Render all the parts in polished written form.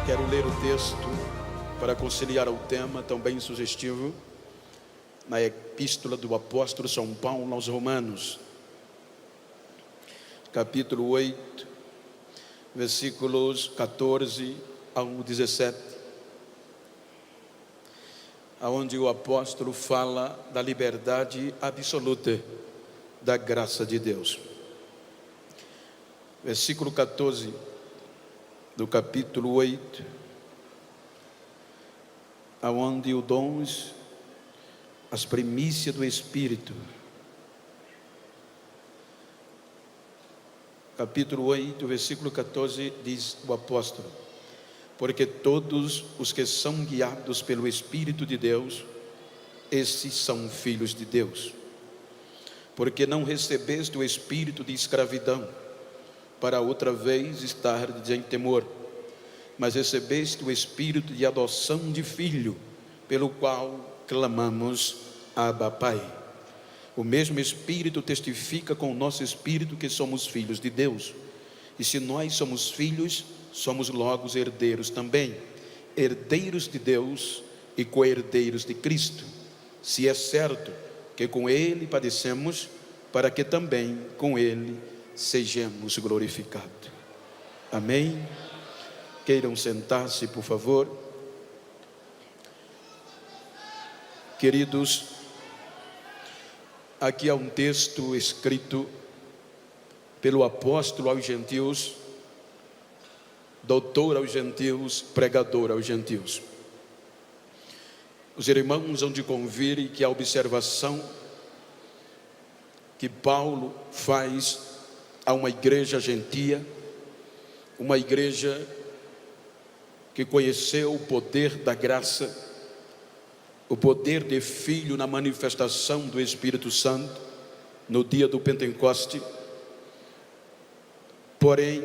Quero ler o texto para conciliar ao tema tão bem sugestivo na epístola do apóstolo São Paulo aos Romanos, capítulo 8, versículos 14 ao 17, aonde o apóstolo fala da liberdade absoluta da graça de Deus. Versículo 14 do capítulo 8, aonde o dons, as primícias do Espírito. Capítulo 8, versículo 14, diz o apóstolo: porque todos os que são guiados pelo Espírito de Deus, esses são filhos de Deus. Porque não recebeste o espírito de escravidão, para outra vez estar em temor, mas recebeste o espírito de adoção de filho, pelo qual clamamos: Abba, Pai. O mesmo Espírito testifica com o nosso espírito que somos filhos de Deus. E se nós somos filhos, somos logo herdeiros também, herdeiros de Deus e co-herdeiros de Cristo, se é certo que com Ele padecemos, para que também com Ele sejamos glorificados. Amém? Queiram sentar-se, por favor. Queridos, aqui há um texto escrito pelo apóstolo aos gentios, doutor aos gentios, pregador aos gentios. Os irmãos hão de convir que a observação que Paulo faz a uma igreja gentia, uma igreja que conheceu o poder da graça, o poder de filho na manifestação do Espírito Santo no dia do Pentecoste. Porém,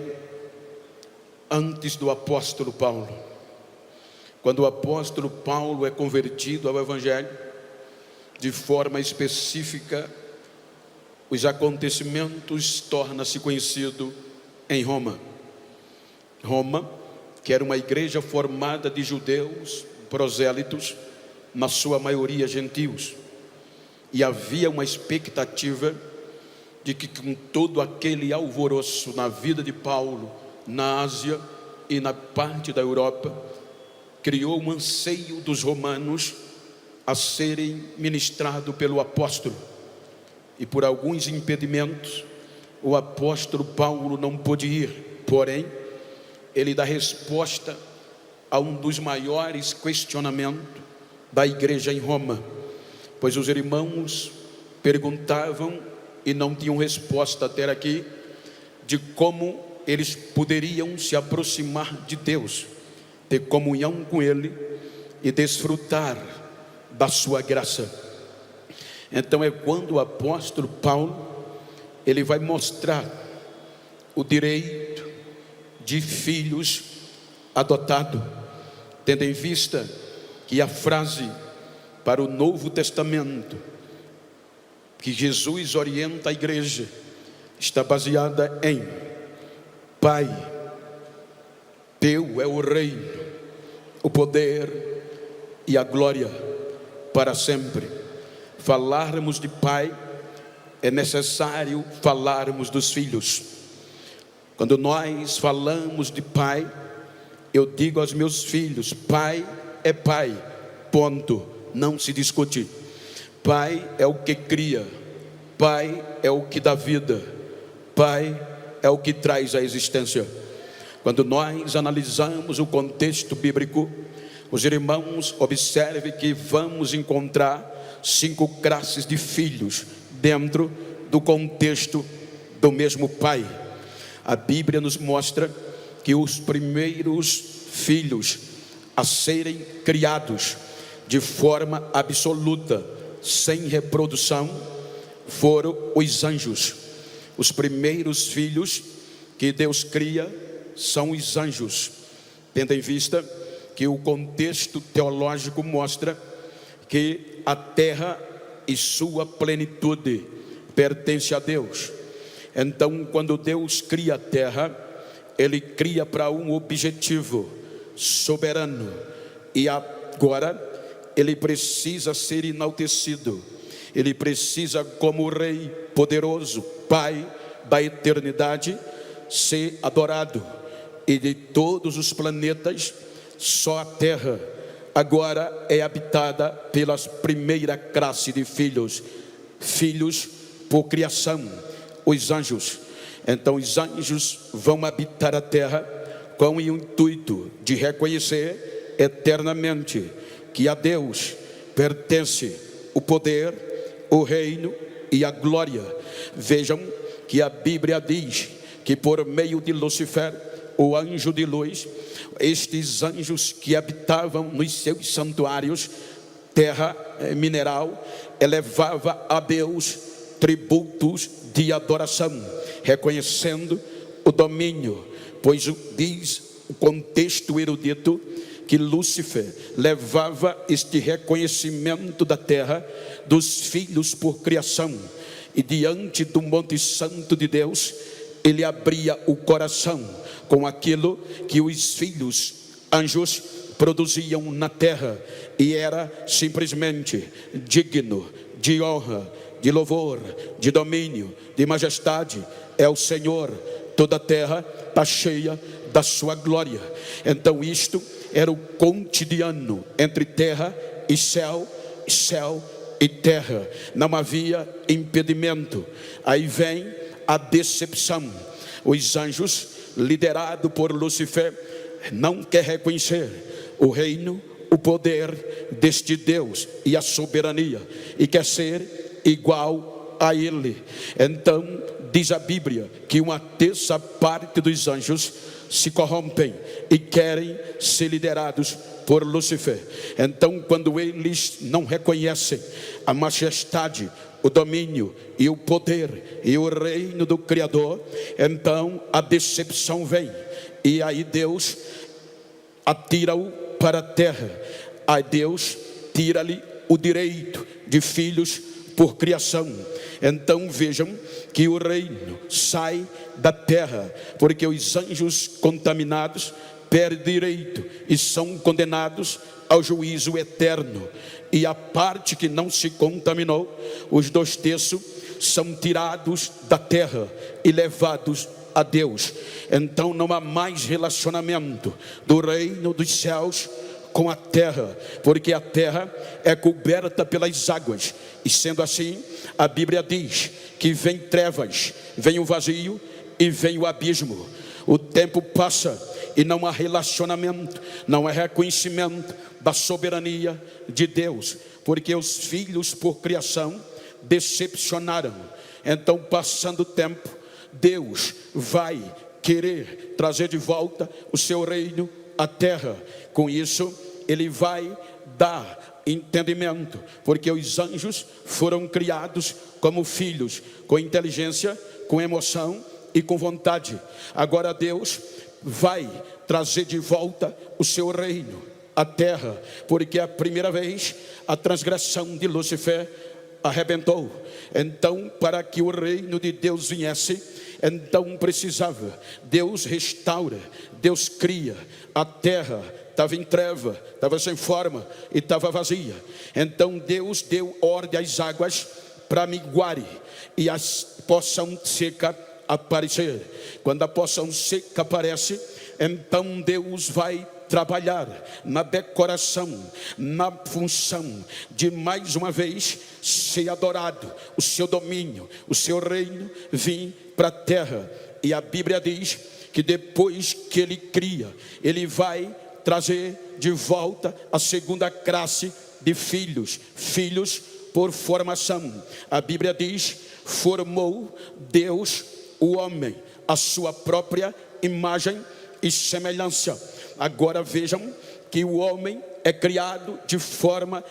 antes do apóstolo Paulo, quando o apóstolo Paulo é convertido ao Evangelho, de forma específica, os acontecimentos tornam-se conhecidos em Roma. Roma, que era uma igreja formada de judeus, prosélitos, na sua maioria gentios, e havia uma expectativa de que com todo aquele alvoroço na vida de Paulo, na Ásia e na parte da Europa, criou um anseio dos romanos a serem ministrados pelo apóstolo. E por alguns impedimentos, o apóstolo Paulo não pôde ir. Porém, ele dá resposta a um dos maiores questionamentos da igreja em Roma, pois os irmãos perguntavam e não tinham resposta até aqui, de como eles poderiam se aproximar de Deus, ter comunhão com Ele e desfrutar da sua graça. Então é quando o apóstolo Paulo, ele vai mostrar o direito de filhos adotados, tendo em vista que a frase para o Novo Testamento que Jesus orienta a igreja está baseada em: Pai, teu é o reino, o poder e a glória para sempre. Falarmos de Pai, é necessário falarmos dos filhos. Quando nós falamos de Pai, eu digo aos meus filhos: Pai é Pai, ponto, não se discute. Pai é o que cria, Pai é o que dá vida, Pai é o que traz a existência. Quando nós analisamos o contexto bíblico, os irmãos observem que vamos encontrar 5 classes de filhos dentro do contexto do mesmo Pai. A Bíblia nos mostra que os primeiros filhos a serem criados de forma absoluta, sem reprodução, foram os anjos. Os primeiros filhos que Deus cria são os anjos, tendo em vista que o contexto teológico mostra que a terra e sua plenitude pertence a Deus. Então, quando Deus cria a terra, Ele cria para um objetivo: soberano, e agora ele precisa ser enaltecido. Ele precisa, como Rei poderoso, Pai da eternidade, ser adorado. E de todos os planetas, só a Terra agora é habitada pela primeira classe de filhos por criação, os anjos. Então os anjos vão habitar a Terra com o intuito de reconhecer eternamente que a Deus pertence o poder, o reino e a glória. Vejam que a Bíblia diz que por meio de Lúcifer, o anjo de luz, estes anjos que habitavam nos seus santuários, terra mineral, elevava a Deus tributos de adoração, reconhecendo o domínio, pois diz o contexto erudito que Lúcifer levava este reconhecimento da terra, dos filhos por criação, e diante do Monte Santo de Deus, ele abria o coração com aquilo que os filhos anjos produziam na terra, e era simplesmente digno de honra, de louvor, de domínio, de majestade. É o Senhor, toda a terra está cheia da sua glória. Então isto era o cotidiano entre terra e céu, céu e terra. Não havia impedimento. Aí vem a decepção. Os anjos, liderados por Lúcifer, não quer reconhecer o reino, o poder deste Deus e a soberania, e quer ser igual a ele. Então diz a Bíblia que uma terça parte dos anjos se corrompem e querem ser liderados por Lúcifer. Então, quando eles não reconhecem a majestade, o domínio e o poder e o reino do Criador, então a decepção vem, e aí Deus atira-o para a terra. Aí Deus tira-lhe o direito de filhos por criação. Então vejam que o reino sai da terra, porque os anjos contaminados perdem direito e são condenados ao juízo eterno. E a parte que não se contaminou, os 2/3 são tirados da terra e levados a Deus. Então não há mais relacionamento do reino dos céus com a terra, porque a terra é coberta pelas águas, e sendo assim, a Bíblia diz que vem trevas, vem o vazio e vem o abismo. O tempo passa e não há relacionamento, não há reconhecimento da soberania de Deus, porque os filhos por criação decepcionaram. Então, passando o tempo, Deus vai querer trazer de volta o seu reino à terra. Com isso, ele vai dar entendimento, porque os anjos foram criados como filhos, com inteligência, com emoção e com vontade. Agora Deus vai trazer de volta o seu reino à terra, porque a primeira vez a transgressão de Lúcifer arrebentou. Então, para que o reino de Deus viesse, então precisava, Deus restaura, Deus cria. A terra estava em treva, estava sem forma e estava vazia. Então Deus deu ordem às águas para miguarem e as poção seca aparecer. Quando a poção seca aparece, então Deus vai trabalhar na decoração, na função de mais uma vez ser adorado, o seu domínio, o seu reino vir para a terra. E a Bíblia diz que depois que ele cria, ele vai trazer de volta a segunda classe de filhos, filhos por formação. A Bíblia diz: formou Deus o homem, a sua própria imagem e semelhança. Agora vejam que o homem é criado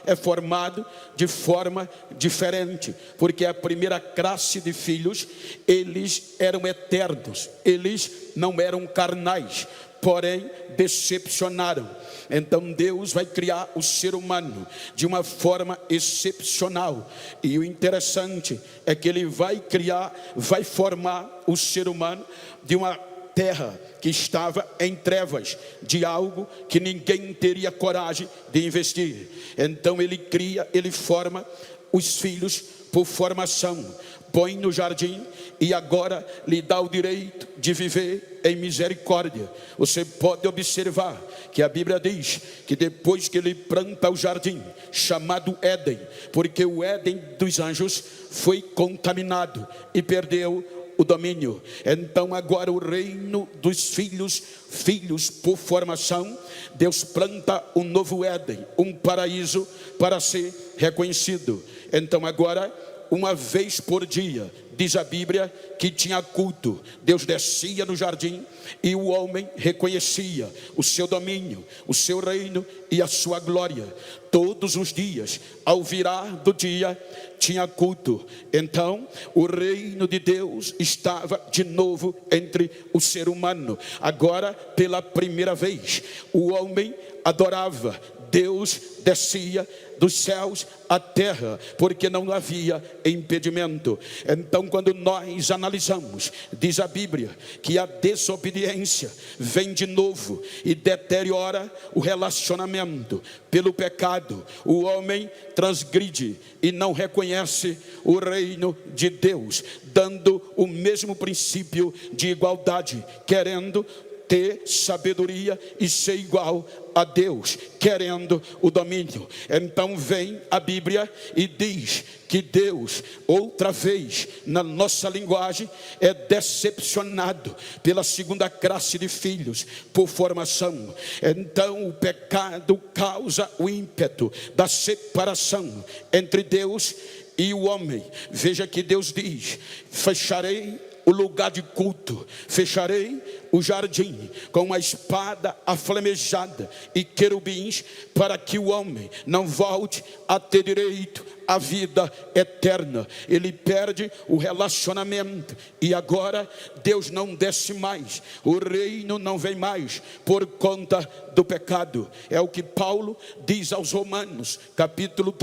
é formado de forma diferente, porque a primeira classe de filhos, eles eram eternos, eles não eram carnais, porém decepcionaram. Então Deus vai criar o ser humano de uma forma excepcional, e o interessante é que ele vai formar o ser humano de uma terra que estava em trevas, de algo que ninguém teria coragem de investir. Então ele cria, ele forma os filhos por formação, põe no jardim e agora lhe dá o direito de viver em misericórdia. Você pode observar que a Bíblia diz que depois que ele planta o jardim, chamado Éden, porque o Éden dos anjos foi contaminado e perdeu o domínio. Então agora o reino dos filhos por formação, Deus planta um novo Éden, um paraíso para ser reconhecido. Então agora, uma vez por dia, diz a Bíblia que tinha culto. Deus descia no jardim e o homem reconhecia o seu domínio, o seu reino e a sua glória. Todos os dias, ao virar do dia, tinha culto. Então o reino de Deus estava de novo entre o ser humano. Agora, pela primeira vez, o homem adorava. Deus descia dos céus à terra, porque não havia impedimento. Então, quando nós analisamos, diz a Bíblia que a desobediência vem de novo e deteriora o relacionamento. Pelo pecado, o homem transgride e não reconhece o reino de Deus, dando o mesmo princípio de igualdade, querendo ter sabedoria e ser igual a Deus, querendo o domínio. Então vem a Bíblia e diz que Deus, outra vez, na nossa linguagem, é decepcionado pela segunda classe de filhos por formação. Então o pecado causa o ímpeto da separação entre Deus e o homem. Veja que Deus diz: fecharei o lugar de culto, fecharei o jardim com uma espada aflamejada e querubins, para que o homem não volte a ter direito à vida eterna. Ele perde o relacionamento e agora Deus não desce mais, o reino não vem mais por conta do pecado. É o que Paulo diz aos Romanos, capítulo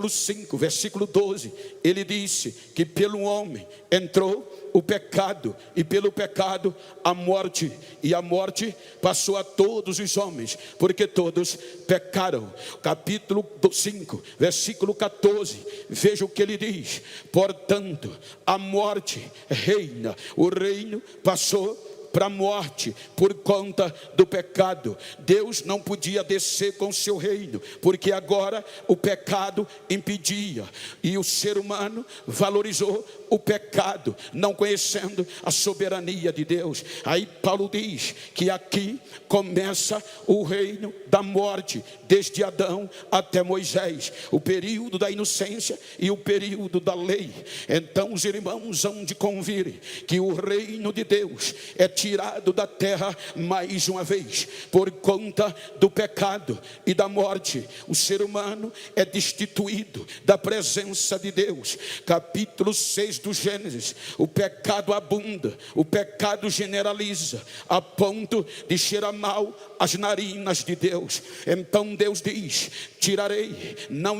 5, versículo 12. Ele disse que pelo homem entrou o pecado, e pelo pecado a morte, e a morte passou a todos os homens, porque todos pecaram. Capítulo 5, versículo 14, veja o que ele diz: portanto, a morte reina, o reino passou para a morte por conta do pecado. Deus não podia descer com o seu reino, porque agora o pecado impedia, e o ser humano valorizou o pecado, não conhecendo a soberania de Deus. Aí Paulo diz que aqui começa o reino da morte, desde Adão até Moisés, o período da inocência e o período da lei. Então os irmãos hão de convir que o reino de Deus é tirado da terra mais uma vez por conta do pecado e da morte. O ser humano é destituído da presença de Deus. Capítulo 6 do Gênesis: o pecado abunda, o pecado generaliza, a ponto de cheirar mal as narinas de Deus. Então Deus diz: tirarei, não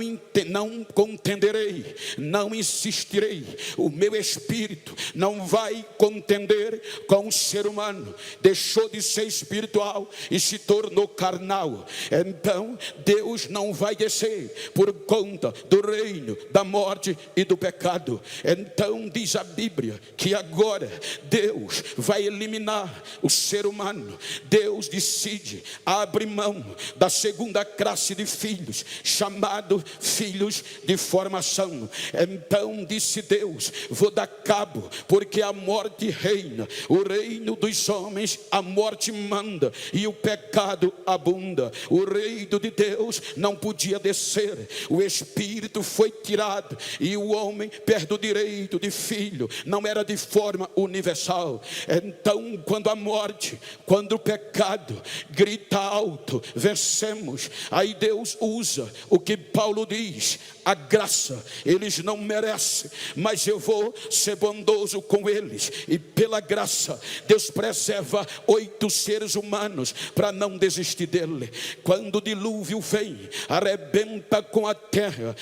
contenderei, não insistirei. O meu espírito não vai contender com o ser humano. Deixou de ser espiritual e se tornou carnal. Então Deus não vai descer por conta do reino da morte e do pecado. Então diz a Bíblia que agora Deus vai eliminar o ser humano. Deus decide abrir mão da segunda classe de filhos, chamado filhos de formação. Então disse Deus: vou dar cabo, porque a morte reina, o reino dos homens, a morte manda e o pecado abunda. O reino de Deus não podia descer, o espírito foi tirado e o homem perde o direito de filho, não era de forma universal. Então quando a morte, quando o pecado grita alto, vencemos, aí Deus usa o que Paulo diz: a graça, eles não merecem, mas eu vou ser bondoso com eles, e pela graça Deus Deus preserva 8 seres humanos para não desistir dele. Quando o dilúvio vem, arrebenta com a terra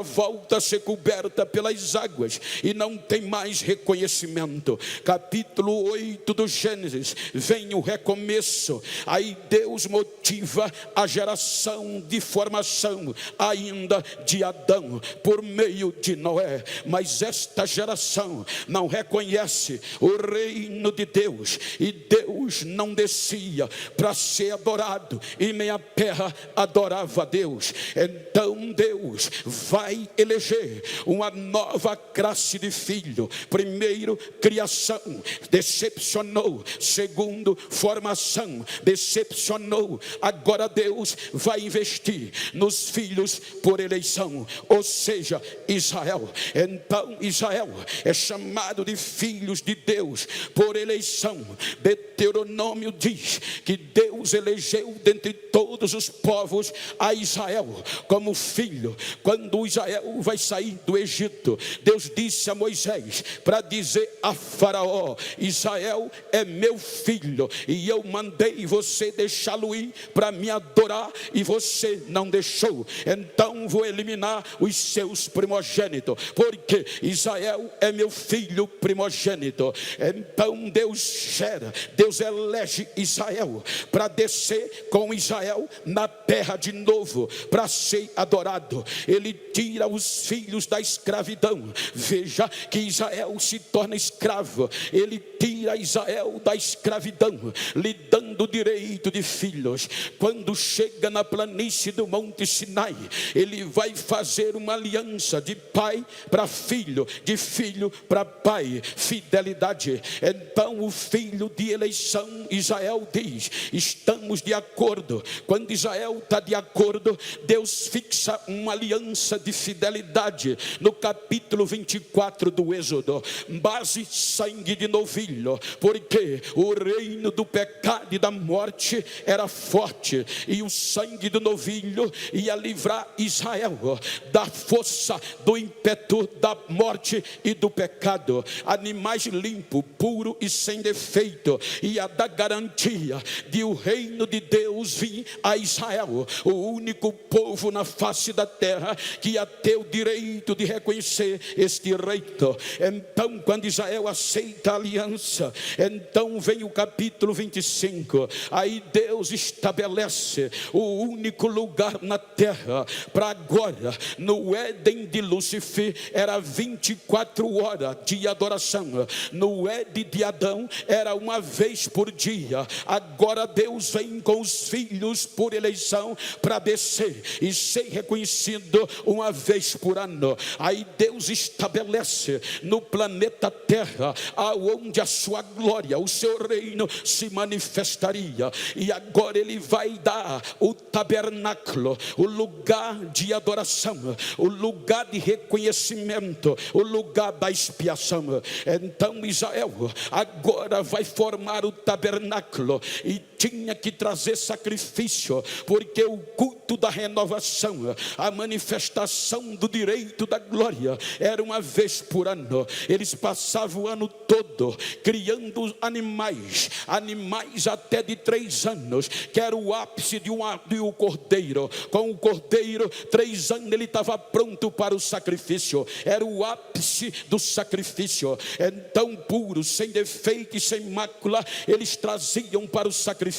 volta a ser coberta pelas águas e não tem mais reconhecimento. Capítulo 8 do Gênesis, vem o recomeço. Aí Deus motiva a geração de formação ainda de Adão por meio de Noé. Mas esta geração não reconhece o reino de Deus, e Deus não descia para ser adorado, e nem a terra adorava a Deus. Então Deus vai eleger uma nova classe de filho. Primeiro, criação, decepcionou. Segundo, formação, decepcionou. Agora Deus vai investir nos filhos por eleição, ou seja, Israel. Então Israel é chamado de filhos de Deus por eleição. Deuteronômio diz que Deus elegeu dentre todos os povos a Israel como filho. Quando Israel vai sair do Egito, Deus disse a Moisés para dizer a Faraó: Israel é meu filho, e eu mandei você deixá-lo ir para me adorar, e você não deixou. Então vou eliminar os seus primogênitos, porque Israel é meu filho primogênito. Então Deus elege Israel para descer com Israel na terra de novo, para ser adorado. Ele tira os filhos da escravidão. Veja que Israel se torna escravo. Ele tira Israel da escravidão, lhe dando o direito de filhos. Quando chega na planície do Monte Sinai, ele vai fazer uma aliança de pai para filho, de filho para pai, fidelidade. Então o filho de eleição, Israel diz: estamos de acordo. Quando Israel está de acordo, Deus fixa uma aliança de fidelidade no capítulo 24 do Êxodo. Base sangue de novilho, porque o reino do pecado e da morte era forte, e o sangue do novilho ia livrar Israel da força do ímpeto da morte e do pecado. Animais limpo, puro e sem defeito, ia dar garantia de o reino de Deus vir a Israel, o único povo na face da terra que ia ter o direito de reconhecer este reino. Então, quando Israel aceita a aliança, então vem o capítulo 25. Aí Deus estabelece o único lugar na terra para agora. No Éden de Lúcifer era 24 horas de adoração. No Éden de Adão era uma vez por dia. Agora Deus vem com os filhos por eleição para descer e ser reconhecido uma vez por ano. Aí Deus estabelece no planeta Terra aonde a sua glória, o seu reino se manifestaria. E agora ele vai dar o tabernáculo, o lugar de adoração, o lugar de reconhecimento, o lugar da expiação. Então Israel agora vai formar o tabernáculo e tinha que trazer sacrifício, porque o culto da renovação, a manifestação do direito da glória, era uma vez por ano. Eles passavam o ano todo criando animais até de 3 anos, que era o ápice de um cordeiro. Com o cordeiro, 3 anos ele estava pronto para o sacrifício, era o ápice do sacrifício. Então, puro, sem defeito e sem mácula, eles traziam para o sacrifício.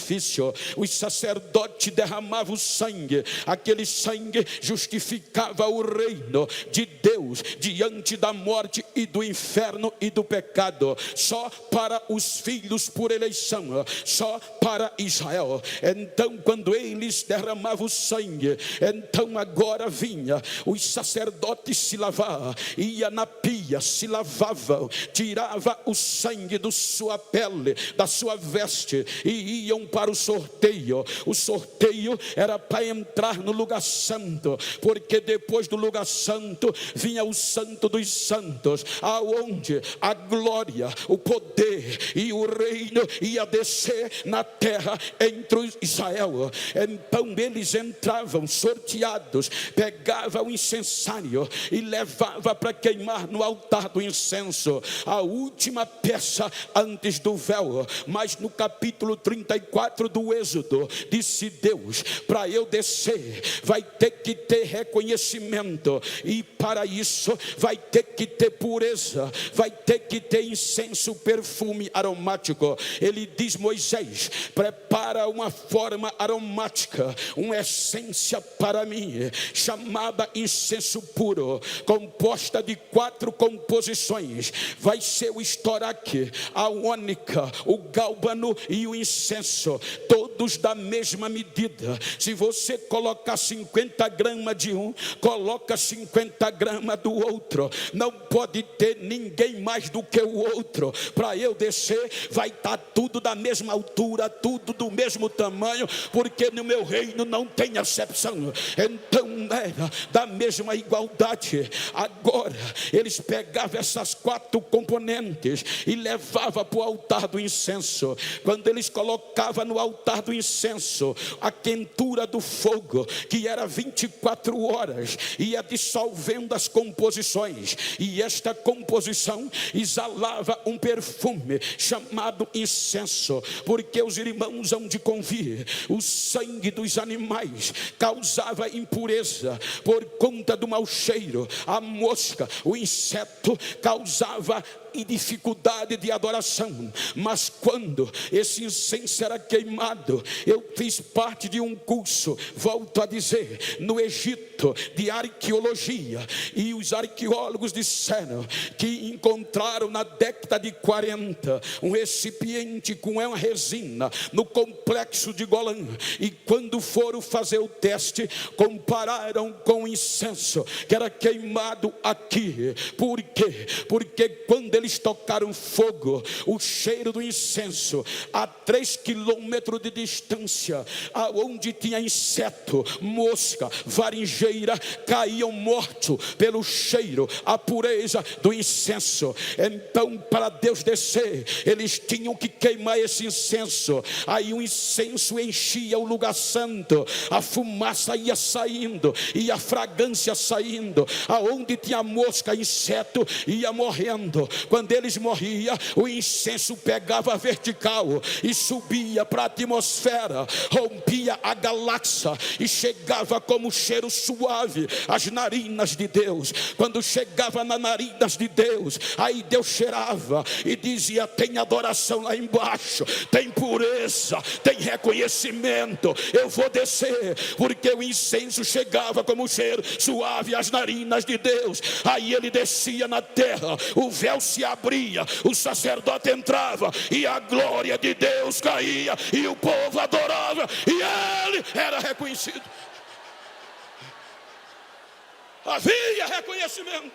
Os sacerdotes derramavam o sangue. Aquele sangue justificava o reino de Deus diante da morte e do inferno e do pecado. Só para os filhos por eleição, só para Israel. Então, quando eles derramavam o sangue, então agora vinha os sacerdotes se lavar, ia na pia, se lavavam, tirava o sangue da sua pele, da sua veste, e iam para o sorteio. O sorteio era para entrar no lugar santo, porque depois do lugar santo vinha o santo dos santos, anos, aonde a glória, o poder e o reino ia descer na terra entre Israel. Então eles entravam sorteados, pegavam o incensário e levava para queimar no altar do incenso, a última peça antes do véu. Mas no capítulo 34 do Êxodo, disse Deus: para eu descer, vai ter que ter reconhecimento, e para isso vai ter que ter pureza, vai ter que ter incenso, perfume aromático. Ele diz: Moisés, prepara uma forma aromática, uma essência para mim, chamada incenso puro, composta de 4 composições. Vai ser o estoraque, a ônica, o gálbano e o incenso, todos da mesma medida. Se você colocar 50 gramas de um, coloca 50 gramas do outro. Não pode ter ninguém mais do que o outro. Para eu descer, vai estar tudo da mesma altura, tudo do mesmo tamanho, porque no meu reino não tem acepção. Então era da mesma igualdade. Agora eles pegavam essas 4 componentes e levavam para o altar do incenso. Quando eles colocavam no altar do incenso, a quentura do fogo, que era 24 horas, ia dissolvendo as composições, e esta composição exalava um perfume chamado incenso. Porque os irmãos hão de convir, o sangue dos animais causava impureza por conta do mau cheiro. A mosca, o inseto, causava dificuldade de adoração. Mas quando esse incenso era queimado, eu fiz parte de um curso, volto a dizer, no Egito, de arqueologia, e os arqueólogos disseram que encontraram na década de 40 um recipiente com uma resina no complexo de Golã, e quando foram fazer o teste, compararam com o incenso que era queimado aqui. Por quê? Porque quando eles tocaram fogo, o cheiro do incenso a 3 quilômetros de distância, aonde tinha inseto, mosca, varinjeira, caíam mortos pelo cheiro, a pureza do incenso. Então, para Deus descer, eles tinham que queimar esse incenso. Aí o incenso enchia o lugar santo, a fumaça ia saindo e a fragrância saindo. Aonde tinha mosca, inseto, ia morrendo. Quando eles morriam, o incenso pegava vertical e subia para a atmosfera, rompia a galáxia e chegava como cheiro suave às narinas de Deus. Quando chegava nas narinas de Deus, aí Deus cheirava e dizia: tem adoração lá embaixo, tem pureza, tem reconhecimento, eu vou descer. Porque o incenso chegava como cheiro suave às narinas de Deus. Aí ele descia na terra, o véu se abria, o sacerdote entrava e a glória de Deus caía, e o povo adorava, e ele era reconhecido. Havia reconhecimento.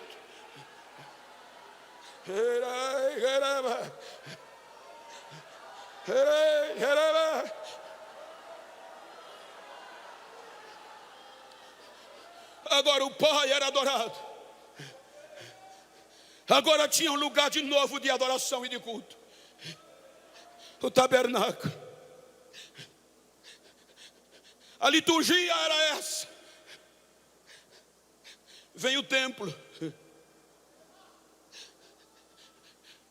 Agora o Pai era adorado. Agora tinha um lugar de novo de adoração e de culto. O tabernáculo. A liturgia era essa. Vem o templo.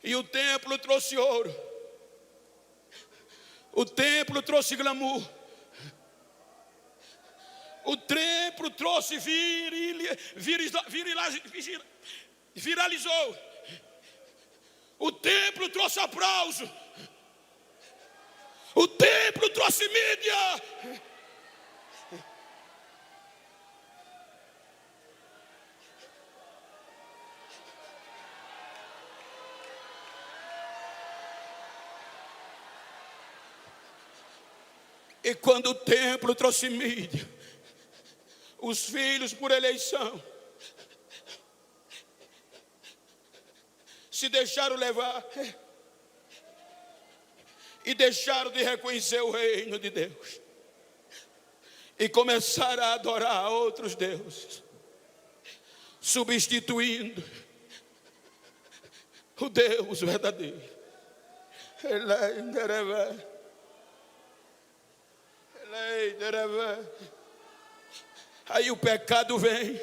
E o templo trouxe ouro. O templo trouxe glamour. O templo trouxe viralizou. O templo trouxe aplauso. O templo trouxe mídia. E quando o templo trouxe mídia, os filhos por eleição se deixaram levar e deixaram de reconhecer o reino de Deus e começaram a adorar outros deuses, substituindo o Deus verdadeiro. Aí o pecado vem,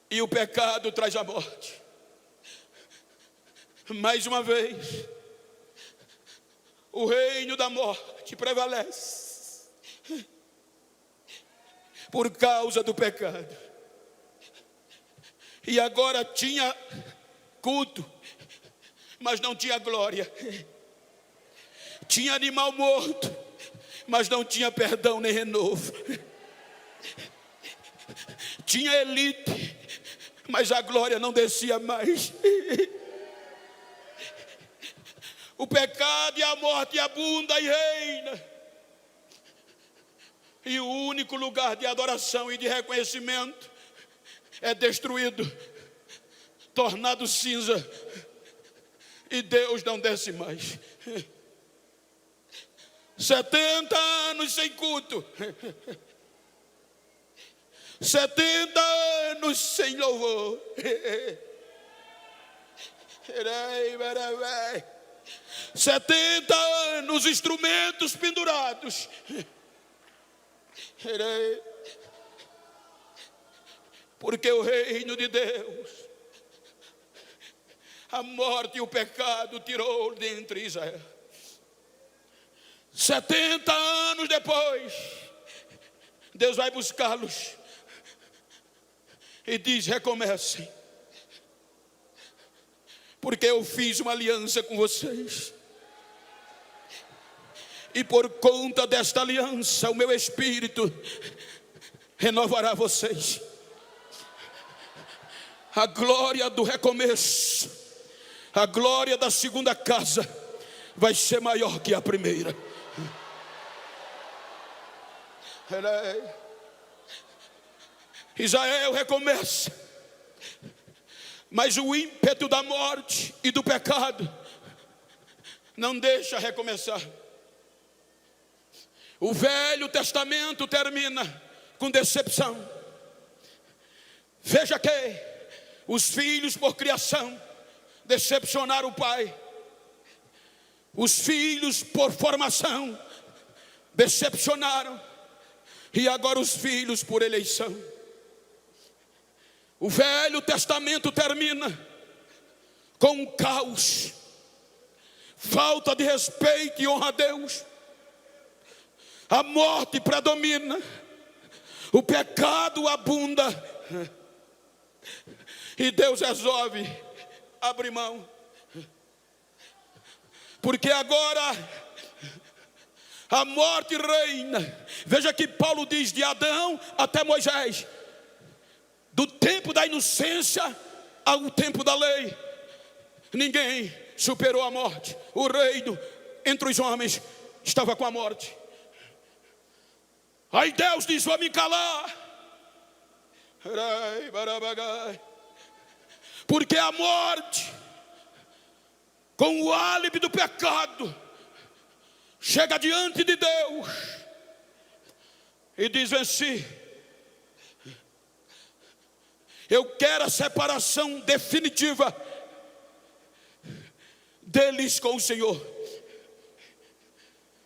e o pecado traz a morte. Mais uma vez, o reino da morte prevalece por causa do pecado. E agora tinha culto, mas não tinha glória. Tinha animal morto, mas não tinha perdão nem renovo. Tinha elite, mas a glória não descia mais. O pecado e a morte abunda e reina. E o único lugar de adoração e de reconhecimento é destruído, tornado cinza. E Deus não desce mais. 70 anos sem culto. 70 anos sem louvor. 70 anos, instrumentos pendurados. Porque o reino de Deus, a morte e o pecado tirou dentre Israel. 70 anos depois, Deus vai buscá-los e diz: recomecem, porque eu fiz uma aliança com vocês. E por conta desta aliança, o meu Espírito renovará vocês. A glória do recomeço, a glória da segunda casa vai ser maior que a primeira. Israel recomeça, mas o ímpeto da morte e do pecado não deixa recomeçar. O Velho Testamento termina com decepção. Veja que os filhos por criação decepcionaram o pai. Os filhos por formação decepcionaram. E agora os filhos por eleição. O Velho Testamento termina com um caos, falta de respeito e honra a Deus. A morte predomina, o pecado abunda, e Deus resolve abrir mão, porque agora a morte reina. Veja que Paulo diz: de Adão até Moisés, do tempo da inocência ao tempo da lei, ninguém superou a morte. O reino entre os homens estava com a morte. Aí Deus diz: vou me calar, porque a morte, com o álibi do pecado, chega diante de Deus e diz: venci. Eu quero a separação definitiva deles com o Senhor.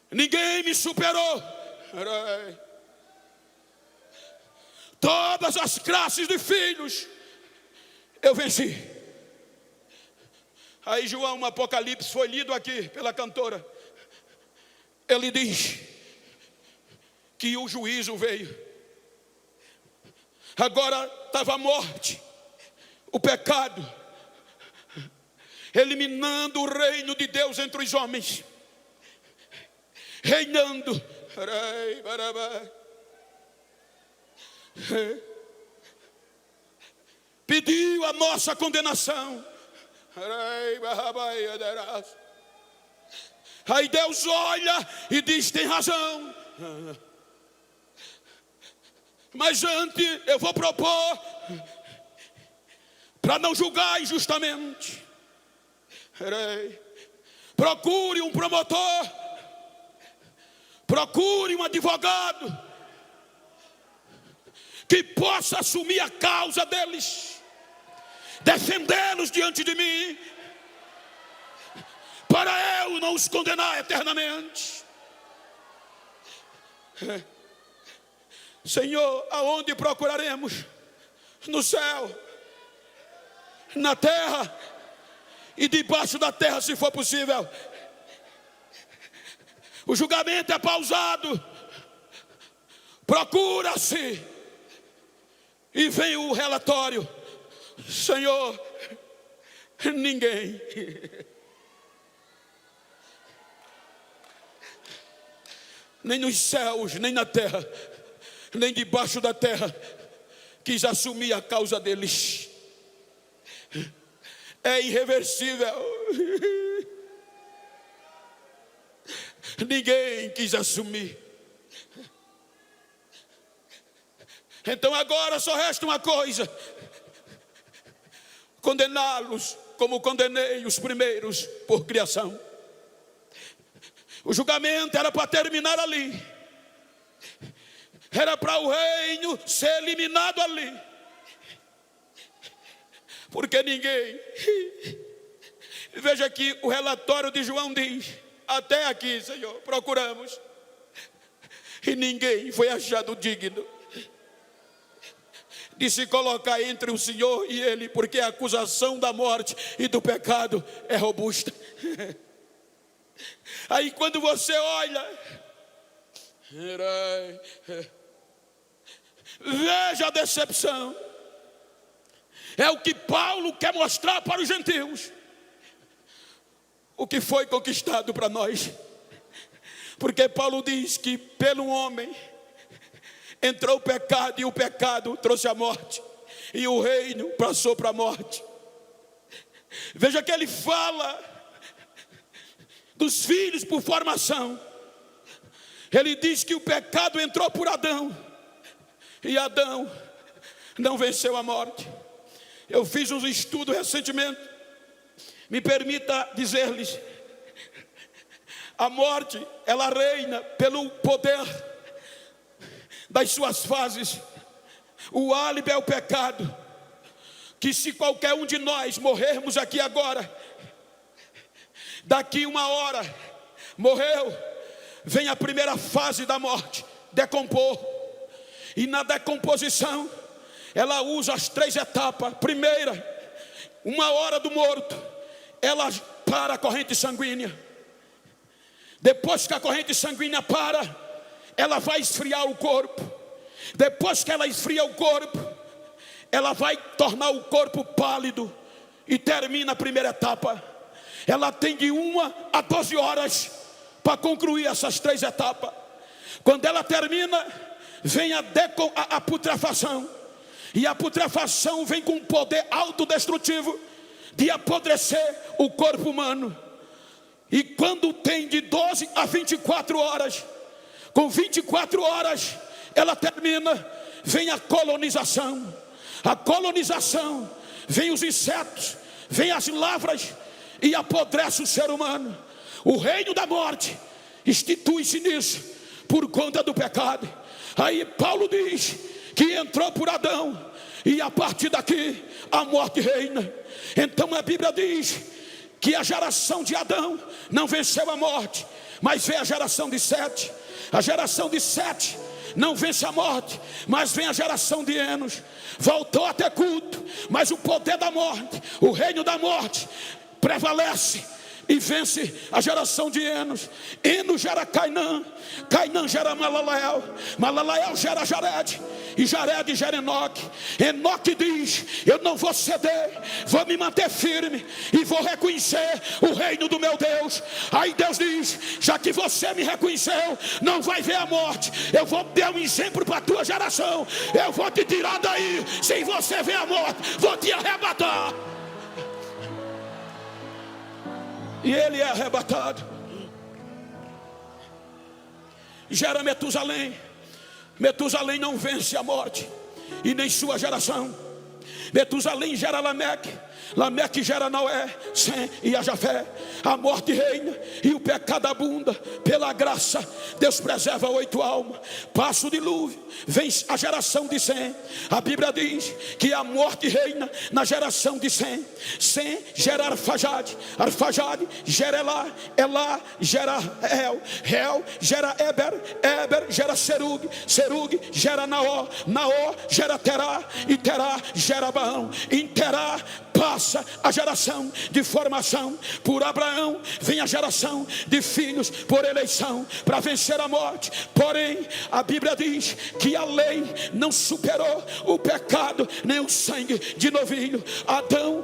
Ninguém me superou. Todas as classes de filhos eu venci. Aí João, Apocalipse, foi lido aqui pela cantora. Ele diz que o juízo veio. Agora estava a morte, o pecado, eliminando o reino de Deus entre os homens, reinando. Pediu a nossa condenação. Aí Deus olha e diz: tem razão, mas antes eu vou propor, para não julgar injustamente, procure um promotor, procure um advogado que possa assumir a causa deles, defendê-los diante de mim, para eu não os condenar eternamente. Senhor, aonde procuraremos? No céu, na terra e debaixo da terra, se for possível. O julgamento é pausado, procura-se, e vem o relatório: Senhor, ninguém nem nos céus, nem na terra, nem debaixo da terra quis assumir a causa deles. É irreversível. Ninguém quis assumir. Então agora só resta uma coisa: condená-los como condenei os primeiros por criação. O julgamento era para terminar ali, era para o reino ser eliminado ali, porque ninguém, veja aqui o relatório de João diz: até aqui, Senhor, procuramos, e ninguém foi achado digno de se colocar entre o Senhor e ele, porque a acusação da morte e do pecado é robusta. Aí quando você olha, veja a decepção. É o que Paulo quer mostrar para os gentios, o que foi conquistado para nós. Porque Paulo diz que pelo homem entrou o pecado, e o pecado trouxe a morte, e o reino passou para a morte. Veja que ele fala dos filhos por formação. Ele diz que o pecado entrou por Adão, e Adão não venceu a morte. Eu fiz um estudo recentemente, me permita dizer-lhes: a morte, ela reina pelo poder das suas fases. O álibi é o pecado, que se qualquer um de nós morrermos aqui agora, daqui uma hora, morreu, vem a primeira fase da morte, decompor. E na decomposição, ela usa as 3 etapas. Primeira, uma hora do morto, ela para a corrente sanguínea. Depois que a corrente sanguínea para, ela vai esfriar o corpo. Depois que ela esfria o corpo, ela vai tornar o corpo pálido, e termina a primeira etapa. Ela tem de 1 a 12 horas para concluir essas 3 etapas. Quando ela termina, vem a putrefação. E a putrefação vem com um poder autodestrutivo de apodrecer o corpo humano. E quando tem de 12 a 24 horas, com 24 horas ela termina, vem a colonização. A colonização, vem os insetos, vem as lavras, e apodrece o ser humano. O reino da morte institui-se nisso, por conta do pecado. Aí Paulo diz que entrou por Adão, e a partir daqui a morte reina. Então a Bíblia diz que a geração de Adão não venceu a morte, mas veio a geração de Sete. A geração de Sete não vence a morte, mas vem a geração de Enos. Voltou a ter culto, mas o poder da morte, o reino da morte, prevalece e vence a geração de Enos. Enos gera Cainã, Cainã gera Malalael, Malalael gera Jared, e Jared gera Enoque. Enoque diz: eu não vou ceder, vou me manter firme e vou reconhecer o reino do meu Deus. Aí Deus diz: já que você me reconheceu, não vai ver a morte. Eu vou dar um exemplo para a tua geração. Eu vou te tirar daí. Se você ver a morte, vou te arrebatar. E ele é arrebatado. Gera Metusalém. Metusalém não vence a morte, e nem sua geração. Metusalém gera Lameque, Lameque gera Noé, Sem e a Jafé. A morte reina e o pecado abunda. Pela graça Deus preserva 8 almas. Passa o dilúvio, vem a geração de Sem. A Bíblia diz que a morte reina na geração de Sem. Sem gera Arfajade, Arfajade gera Elá, Elá gera Hel, Hel gera Eber, Eber gera Serug, Serug gera Naó, Naó gera Terá, e Terá gera Abraão. Em Terá passa a geração de formação. Por Abraão vem a geração de filhos por eleição, para vencer a morte. Porém a Bíblia diz que a lei não superou o pecado, nem o sangue de novilho. Adão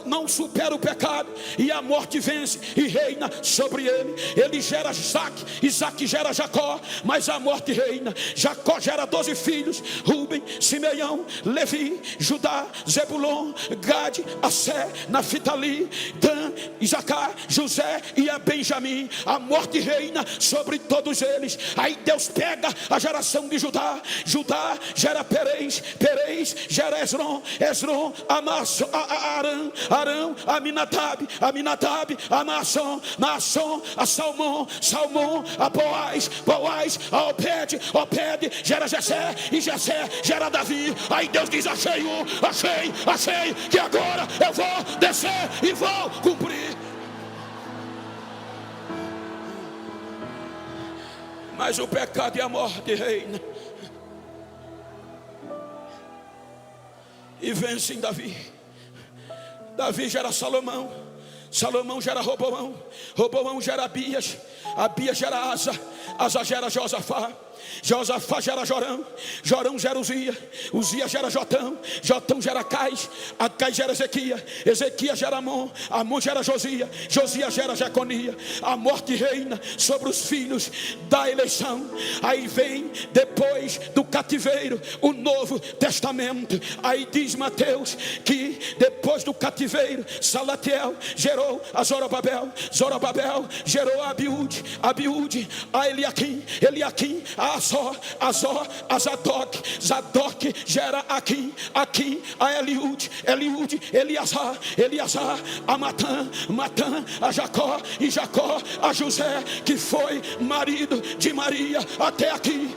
não supera o pecado, e a morte vence e reina sobre ele. Ele gera Isaac, Isaac gera Jacó, mas a morte reina. Jacó gera 12 filhos: Rubem, Simeão, Levi, Judá, Zebulon, Gade, Assé, Naftali, Dan, Isacar, José e a Benjamim. A morte reina sobre todos eles. Aí Deus pega a geração de Judá. Judá gera Perez, Perez gera Esrom, Esrom Arão, Arão Aminadab, Aminadab a Naasson, Naasson a Salmão, Salmão a Boaz, Boaz a Obed, Obed gera Jessé, e Jessé gera Davi. Aí Deus diz: achei, que agora eu vou descer e vou cumprir. Mas o pecado e a morte reina e vencem Davi. Davi gera Salomão, Salomão gera Roboão, Roboão gera Abias, Abias gera Asa, Asa gera Josafá, Josafá gera Jorão, Jorão gera Uzia, Uzia gera Jotão, Jotão gera Acais, Acais gera Ezequias, Ezequias gera Amon, Amon gera Josia, Josia gera Jeconia. A morte reina sobre os filhos da eleição. Aí vem, depois do cativeiro, o Novo Testamento. Aí diz Mateus que depois do cativeiro, Salatiel gerou a Zorobabel, Zorobabel gerou a Abiúde, Abiúde a Eliaquim, Eliaquim a Azó, a Zadok, Zadok gera Aquim, Aquim a Eliúde, Eliúde, Eliasar, Eliasar a Matã, Matã a Jacó, e Jacó a José, que foi marido de Maria. Até aqui,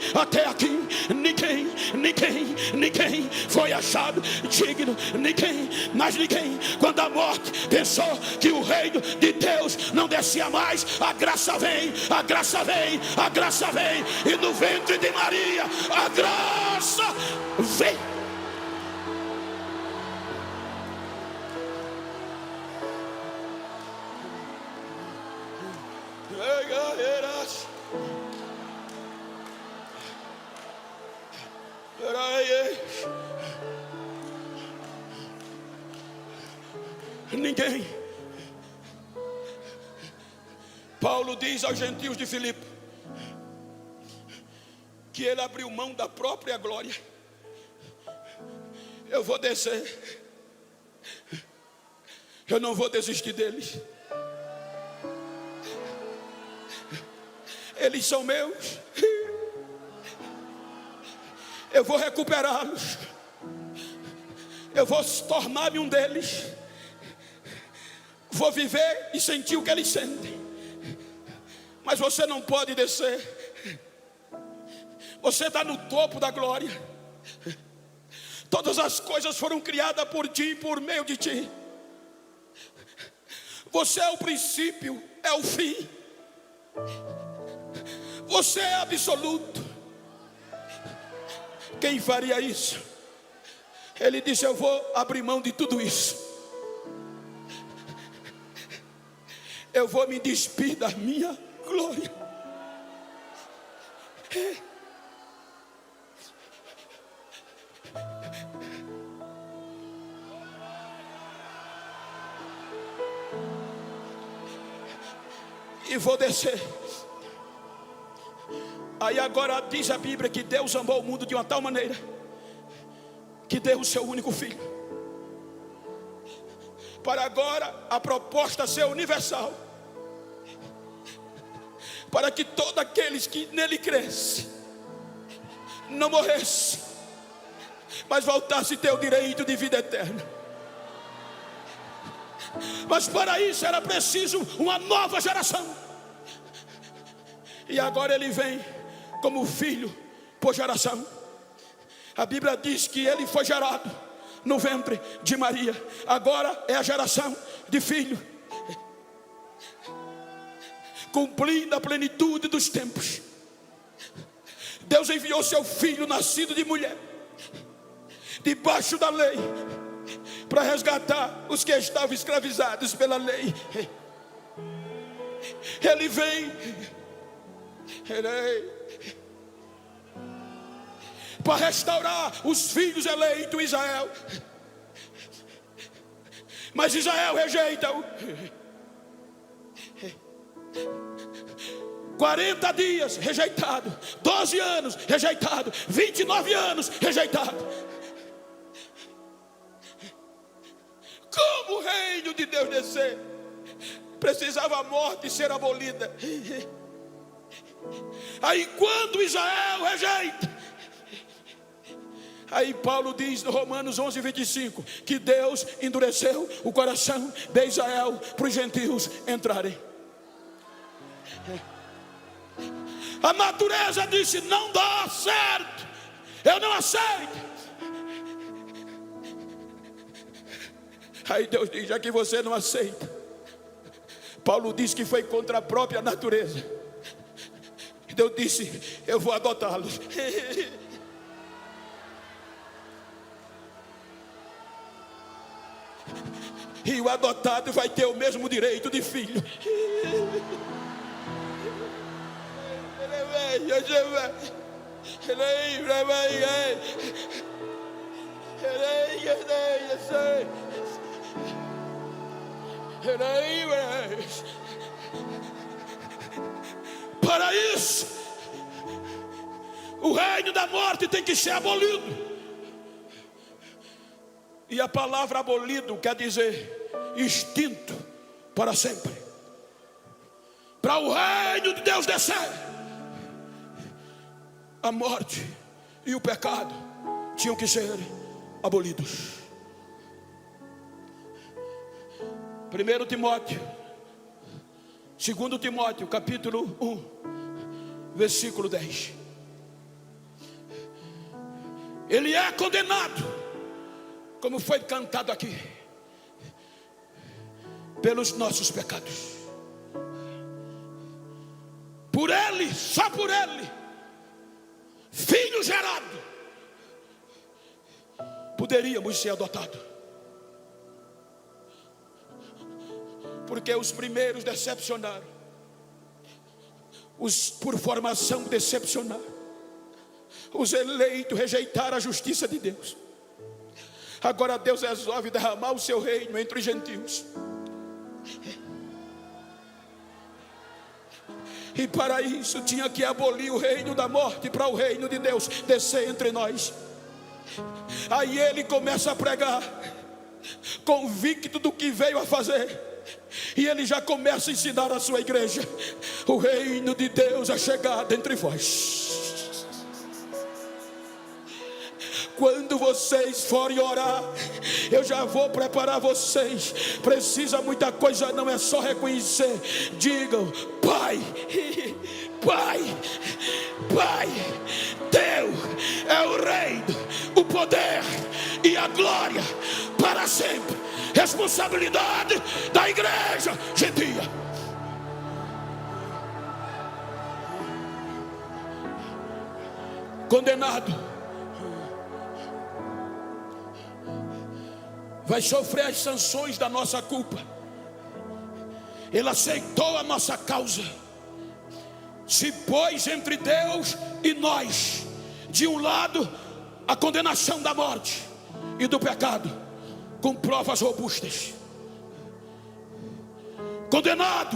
ninguém foi achado digno, ninguém, mas ninguém. Quando a morte pensou que o reino de Deus não descia mais, a graça vem, a graça vem, a graça vem, e no ventre de Maria a graça vem. Ninguém. Paulo diz aos gentios de Filipe que ele abriu mão da própria glória. Eu vou descer, eu não vou desistir deles. Eles são meus, eu vou recuperá-los, eu vou tornar-me um deles, vou viver e sentir o que eles sentem. Mas você não pode descer. Você está no topo da glória. Todas as coisas foram criadas por ti e por meio de ti. Você é o princípio, é o fim. Você é absoluto. Quem faria isso? Ele disse: eu vou abrir mão de tudo isso. Eu vou me despir da minha glória. E vou descer. Aí agora diz a Bíblia que Deus amou o mundo de uma tal maneira que deu o seu único filho, para agora a proposta ser universal, para que todos aqueles que nele crescem não morressem, mas voltasse a ter o direito de vida eterna. Mas para isso era preciso uma nova geração. E agora ele vem como filho por geração. A Bíblia diz que ele foi gerado no ventre de Maria. Agora é a geração de filho, cumprindo a plenitude dos tempos. Deus enviou seu filho nascido de mulher, debaixo da lei, para resgatar os que estavam escravizados pela lei. Ele vem para restaurar os filhos eleitos de Israel. Mas Israel rejeita-o. 40 dias rejeitado, 12 anos rejeitado, 29 anos rejeitado. Como o reino de Deus descer, precisava a morte ser abolida. Aí quando Israel rejeita, aí Paulo diz no Romanos 11:25 que Deus endureceu o coração de Israel para os gentios entrarem. A natureza disse: não dá certo, eu não aceito. Aí Deus diz: já que você não aceita, Paulo diz que foi contra a própria natureza. Deus disse: eu vou adotá-los. E o adotado vai ter o mesmo direito de filho. Para isso, o reino da morte tem que ser abolido. E a palavra abolido quer dizer extinto para sempre. Para o reino de Deus descer, a morte e o pecado tinham que ser abolidos. 1 Timóteo, 2 Timóteo, capítulo 1, versículo 10. Ele é condenado, como foi cantado aqui, pelos nossos pecados. Por ele, só por ele, filho gerado, poderíamos ser adotados. Porque os primeiros decepcionaram, os por formação decepcionaram, os eleitos rejeitaram a justiça de Deus. Agora Deus resolve derramar o seu reino entre os gentios. E para isso tinha que abolir o reino da morte para o reino de Deus descer entre nós. Aí ele começa a pregar, convicto do que veio a fazer. E ele já começa a ensinar a sua igreja: o reino de Deus é chegado entre vós. Quando vocês forem orar, eu já vou preparar vocês. Precisa muita coisa, não é só reconhecer. Digam: Pai, Pai, Pai, Teu é o reino, o poder e a glória para sempre. Responsabilidade da igreja gentia. Condenado vai sofrer as sanções da nossa culpa. Ele aceitou a nossa causa, se pôs entre Deus e nós. De um lado, a condenação da morte e do pecado, com provas robustas. Condenado,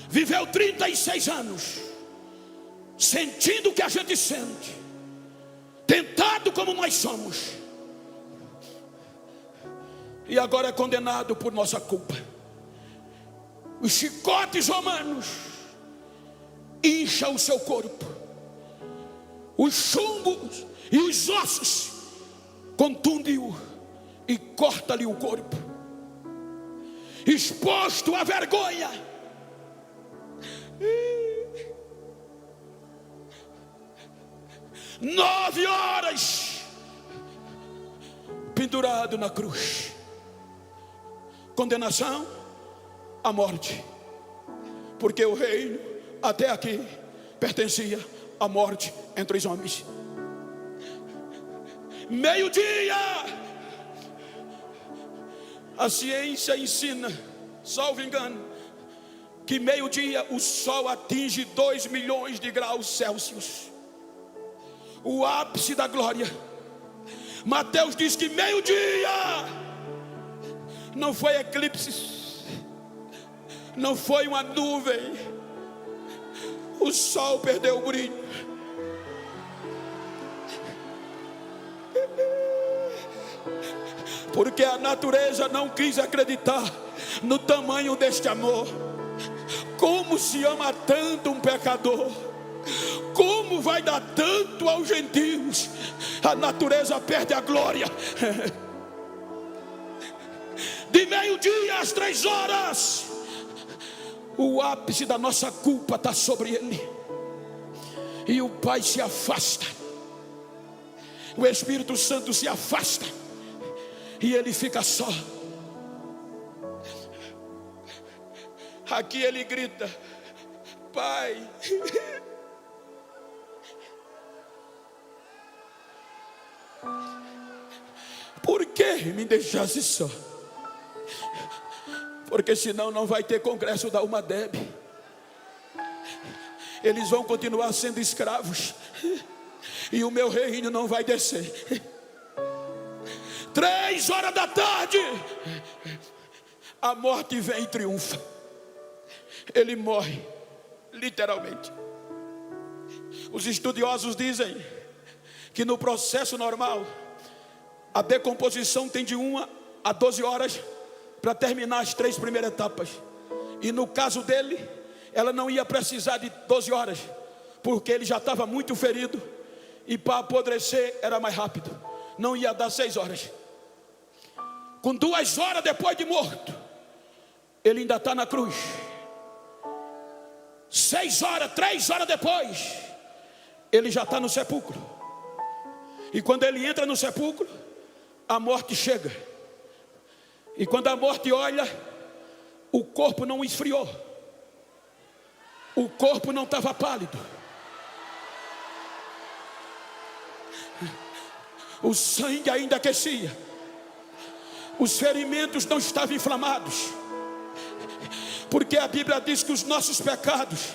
viveu 36 anos, sentindo o que a gente sente, tentado como nós somos, e agora é condenado por nossa culpa. Os chicotes romanos incham o seu corpo, os chumbos e os ossos contunde-o e corta-lhe o corpo, exposto à vergonha. 9 horas pendurado na cruz. Condenação à morte, porque o reino até aqui pertencia à morte entre os homens. Meio-dia, a ciência ensina, salvo engano, que meio-dia o sol atinge 2 milhões de graus Celsius, o ápice da glória. Mateus diz que meio-dia não foi eclipse, não foi uma nuvem, o sol perdeu o brilho. Porque a natureza não quis acreditar no tamanho deste amor. Como se ama tanto um pecador? Como vai dar tanto aos gentios? A natureza perde a glória. De meio-dia às 3 horas, o ápice da nossa culpa está sobre ele, e o Pai se afasta, o Espírito Santo se afasta, e ele fica só. Aqui ele grita: Pai, por que me deixasse só? Porque senão não vai ter congresso da UMADEB. Eles vão continuar sendo escravos, e o meu reino não vai descer. 3 horas da tarde, a morte vem e triunfa. Ele morre, literalmente. Os estudiosos dizem que no processo normal, a decomposição tem de 1 a 12 horas para terminar as 3 primeiras etapas. E no caso dele, ela não ia precisar de 12 horas, porque ele já estava muito ferido, e para apodrecer era mais rápido, não ia dar 6 horas. Com 2 horas depois de morto, ele ainda está na cruz. 6 horas, 3 horas depois, ele já está no sepulcro. E quando ele entra no sepulcro, a morte chega. E quando a morte olha, o corpo não esfriou, o corpo não estava pálido, o sangue ainda aquecia, os ferimentos não estavam inflamados, porque a Bíblia diz que os nossos pecados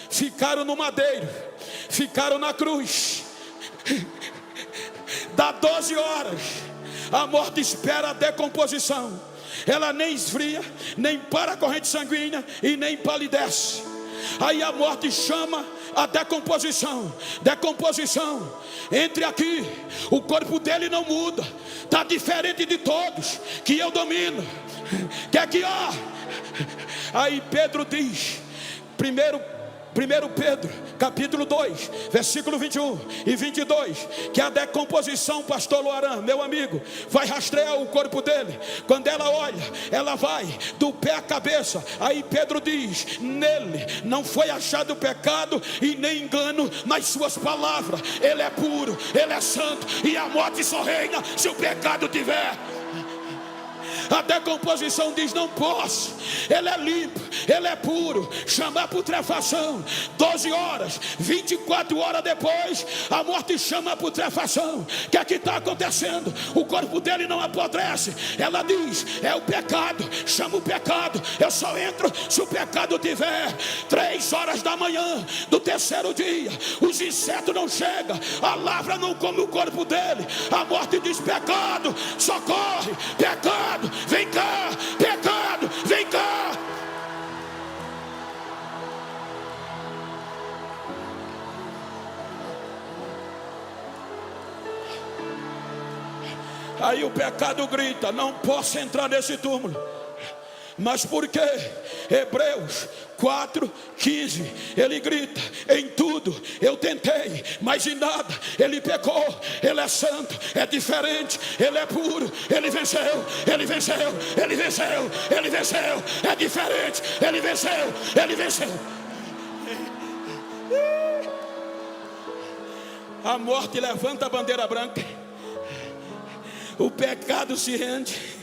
ficaram no madeiro, ficaram na cruz. Dá 12 horas, a morte espera a decomposição. Ela nem esfria, nem para a corrente sanguínea e nem palidece. Aí a morte chama a decomposição. Decomposição. Entre aqui, o corpo dele não muda, está diferente de todos que eu domino. Quer que há? Aí Pedro diz, 1 Pedro, capítulo 2, versículo 21 e 22, que a decomposição, pastor Loaran, meu amigo, vai rastrear o corpo dele. Quando ela olha, ela vai do pé à cabeça. Aí Pedro diz, nele não foi achado pecado e nem engano nas suas palavras. Ele é puro, ele é santo, e a morte só reina se o pecado tiver. A decomposição diz, não posso, ele é limpo, ele é puro, chamar putrefação. 12 horas, 24 horas depois, a morte chama a putrefação. O que é que está acontecendo? O corpo dele não apodrece. Ela diz, é o pecado, chama o pecado. Eu só entro se o pecado tiver. 3 horas da manhã do 3º dia, os insetos não chegam, a lavra não come o corpo dele. A morte diz, pecado, socorre, pecado, vem cá, pecado, vem cá. Aí o pecado grita, não posso entrar nesse túmulo. Mas por quê? Hebreus 4:15, ele grita: em tudo eu tentei, mas em nada ele pecou. Ele é santo, é diferente, ele é puro, ele venceu, ele venceu, ele venceu, ele venceu, é diferente, ele venceu, ele venceu. A morte levanta a bandeira branca, o pecado se rende.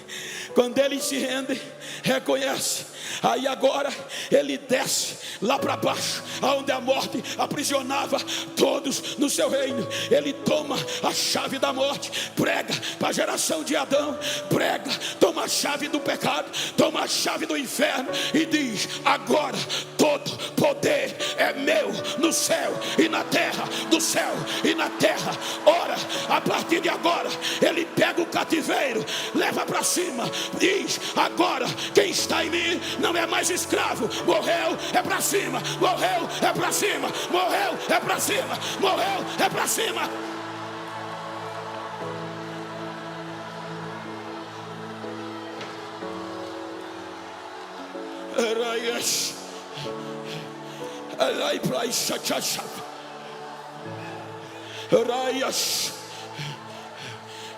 Quando ele se rende, reconhece, aí agora ele desce lá para baixo, aonde a morte aprisionava todos no seu reino. Ele toma a chave da morte, prega para a geração de Adão, prega, toma a chave do pecado, toma a chave do inferno e diz: agora todo poder é meu no céu e na terra, do céu e na terra. Ora, a partir de agora ele pega o cativeiro, leva para cima, diz: agora quem está em mim não é mais escravo. Morreu, é para cima, morreu, é para cima, morreu, é para cima, morreu, é para cima.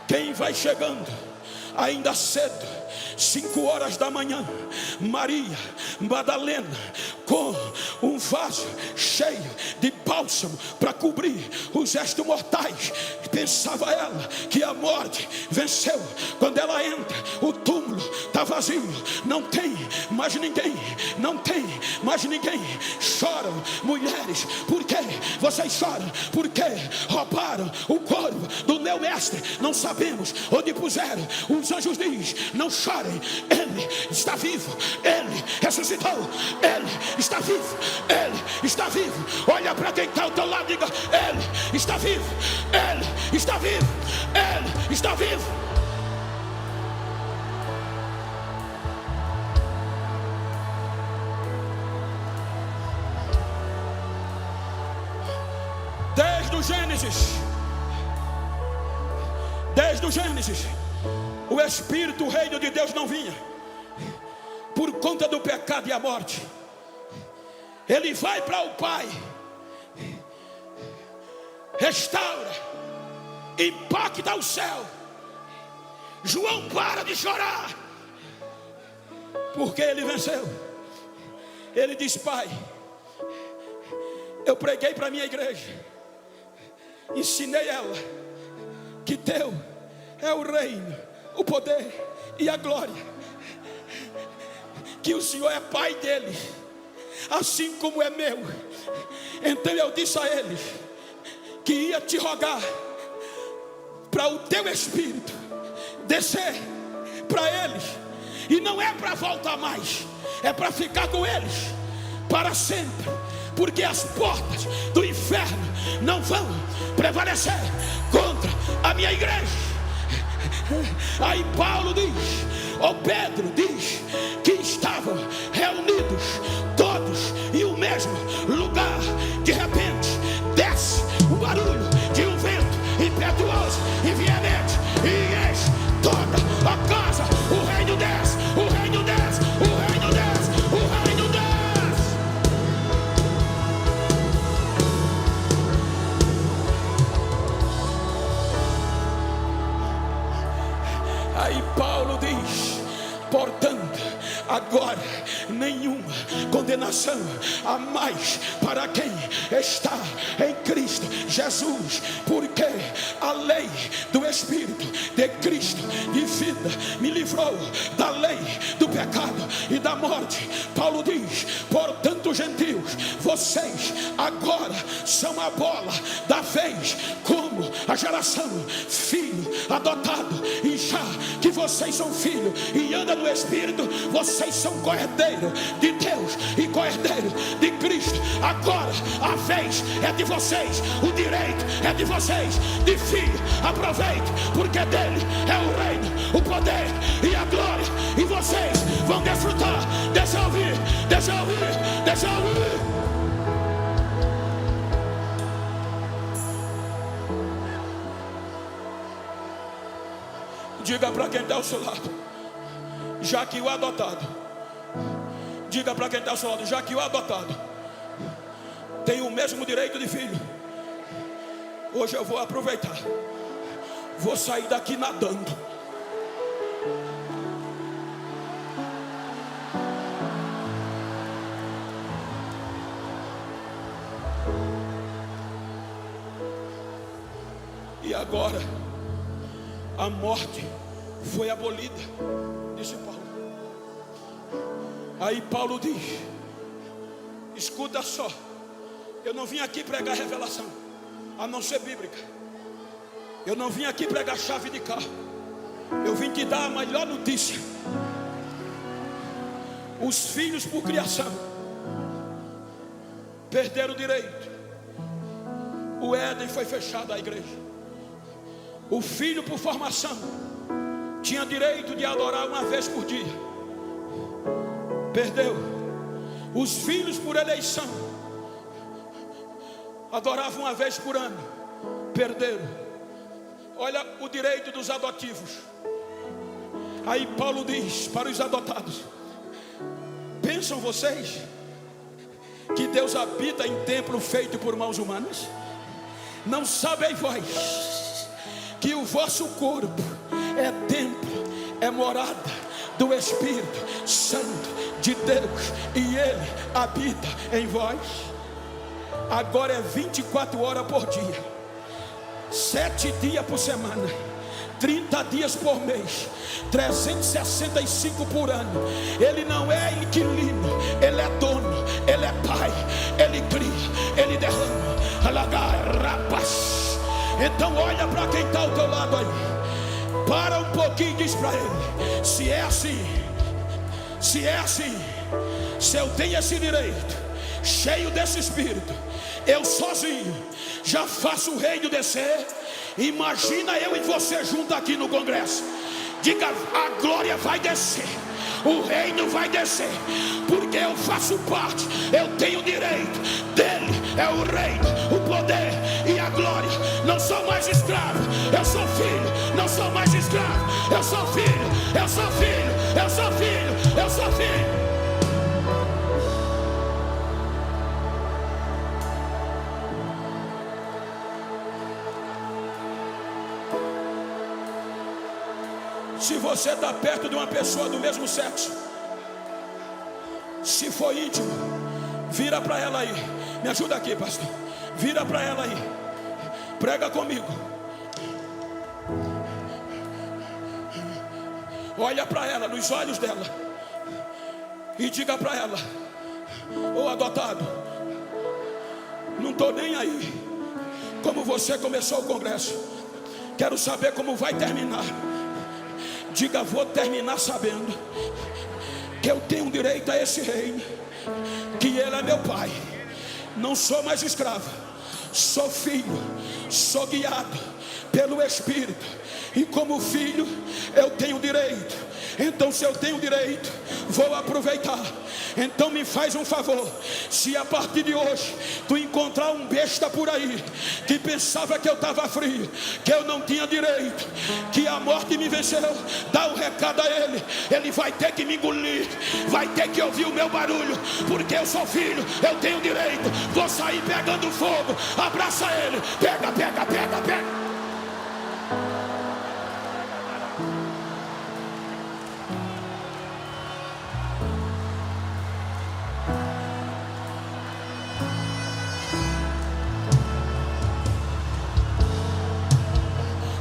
Quem vai chegando ainda cedo, 5 horas da manhã, Maria Madalena, com um vaso cheio de bálsamo para cobrir os restos mortais. Pensava ela que a morte venceu. Quando ela entra, o túmulo está vazio, não tem mais ninguém, não tem mais ninguém. Choram, mulheres, por que vocês choram? Porque roubaram o corpo do meu mestre, não sabemos onde puseram. Os anjos dizem: não chorem, ele está vivo, ele ressuscitou, ele está vivo, ele está vivo. Olha para quem está ao teu lado e diga: ele está vivo, ele está vivo, ele está vivo. Desde o Gênesis, o Espírito, o reino de Deus não vinha, por conta do pecado e a morte. Ele vai para o Pai, restaura, impacta o céu. João para de chorar, porque ele venceu. Ele diz: Pai, eu preguei para a minha igreja, ensinei ela que teu é o reino, o poder e a glória, que o Senhor é Pai dele, assim como é meu. Então eu disse a eles que ia te rogar para o teu Espírito descer para eles, e não é para voltar mais, é para ficar com eles para sempre, porque as portas do inferno não vão prevalecer contra a minha igreja. Aí Paulo diz, ou Pedro diz, que estavam reunidos todos em um mesmo lugar. De repente desce o barulho de um vento impetuoso e violento, e enche toda a casa. O reino desce, o reino desce, o reino desce, o reino desce. Aí Paulo diz: portanto, agora nenhuma condenação há mais para quem está em Cristo Jesus, porque a lei do Espírito de Cristo de vida me livrou da lei do pecado e da morte. Paulo diz: portanto, gentios, vocês agora são a bola da vez, como a geração filho adotado. E já que vocês são filhos e andam no Espírito, vocês são coerdeiro de Deus e coerdeiro de Cristo. Agora a vez é de vocês, o direito é de vocês, de filho. Aproveite, porque dele é o reino, o poder e a glória, e vocês vão desfrutar. Deixa eu ouvir, deixa eu ouvir, deixa eu ouvir. Diga para quem está ao seu lado: já que o adotado Diga para quem está ao seu lado: já que o adotado tem o mesmo direito de filho, hoje eu vou aproveitar, vou sair daqui nadando. E agora a morte foi abolida, disse Paulo. Aí Paulo diz: escuta só, eu não vim aqui pregar revelação, a não ser bíblica. Eu não vim aqui pregar chave de carro. Eu vim te dar a melhor notícia. Os filhos por criação perderam o direito. O Éden foi fechado à igreja. O filho por formação tinha direito de adorar uma vez por dia. Perdeu. Os filhos por eleição adoravam uma vez por ano. Perderam. Olha o direito dos adotivos. Aí Paulo diz para os adotados: pensam vocês que Deus habita em templo feito por mãos humanas? Não sabem vós que o vosso corpo é templo, é morada do Espírito Santo de Deus, e Ele habita em vós? Agora é 24 horas por dia, 7 dias por semana, 30 dias por mês, 365 por ano. Ele não é inquilino, Ele é dono, Ele é Pai, Ele cria, Ele derrama. Então olha para quem está ao teu lado aí, para um pouquinho e diz para ele: se é assim, se eu tenho esse direito, cheio desse Espírito, eu sozinho já faço o reino descer. Imagina eu e você junto aqui no congresso. Diga: a glória vai descer, o reino vai descer, porque eu faço parte, eu tenho direito dele. É o reino, o poder e a glória. Não sou mais escravo, eu sou filho. Não sou mais escravo, eu sou filho. Eu sou filho, eu sou filho, eu sou filho. Se você está perto de uma pessoa do mesmo sexo, se for íntimo, vira para ela aí. Me ajuda aqui, pastor. Vira para ela aí. Prega comigo. Olha para ela, nos olhos dela, e diga para ela: ô adotado, não estou nem aí como você começou o congresso. Quero saber como vai terminar. Diga: vou terminar sabendo que eu tenho direito a esse reino, que Ele é meu Pai. Não sou mais escravo, sou filho, sou guiado pelo Espírito, e como filho eu tenho direito. Então, se eu tenho direito, vou aproveitar. Então me faz um favor: se a partir de hoje tu encontrar um besta por aí que pensava que eu estava frio, que eu não tinha direito, que a morte me venceu, dá um recado a ele. Ele vai ter que me engolir, vai ter que ouvir o meu barulho, porque eu sou filho, eu tenho direito. Vou sair pegando fogo. Abraça ele. Pega, pega, pega, pega.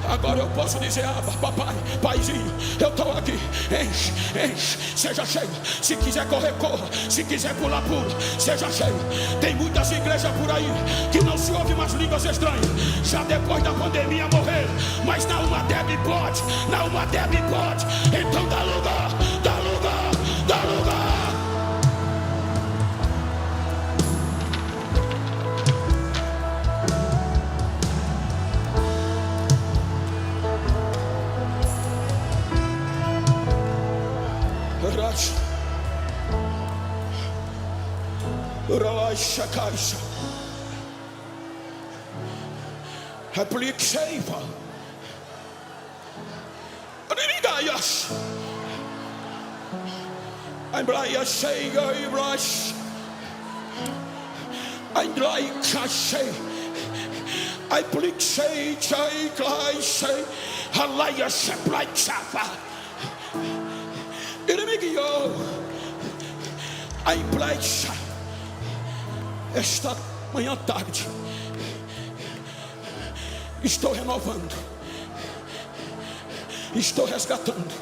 Agora eu posso dizer: papai, paizinho, eu estou aqui. Enche, enche, seja cheio. Se quiser correr, corra. Se quiser pular, pula. Seja cheio. Tem muitas igrejas por aí que não se ouve mais línguas estranhas. Já depois da pandemia morreram, mas na uma deve pode, na uma deve pode. Então dá lugar, dá lugar, dá lugar. Aplique seiva. Embraia chega e brush. Embraia cachei. I plick say, chai, clay, say, halaya, sheplai, chava. Inimigio. I place. Esta manhã tarde. Estou renovando. Estou resgatando.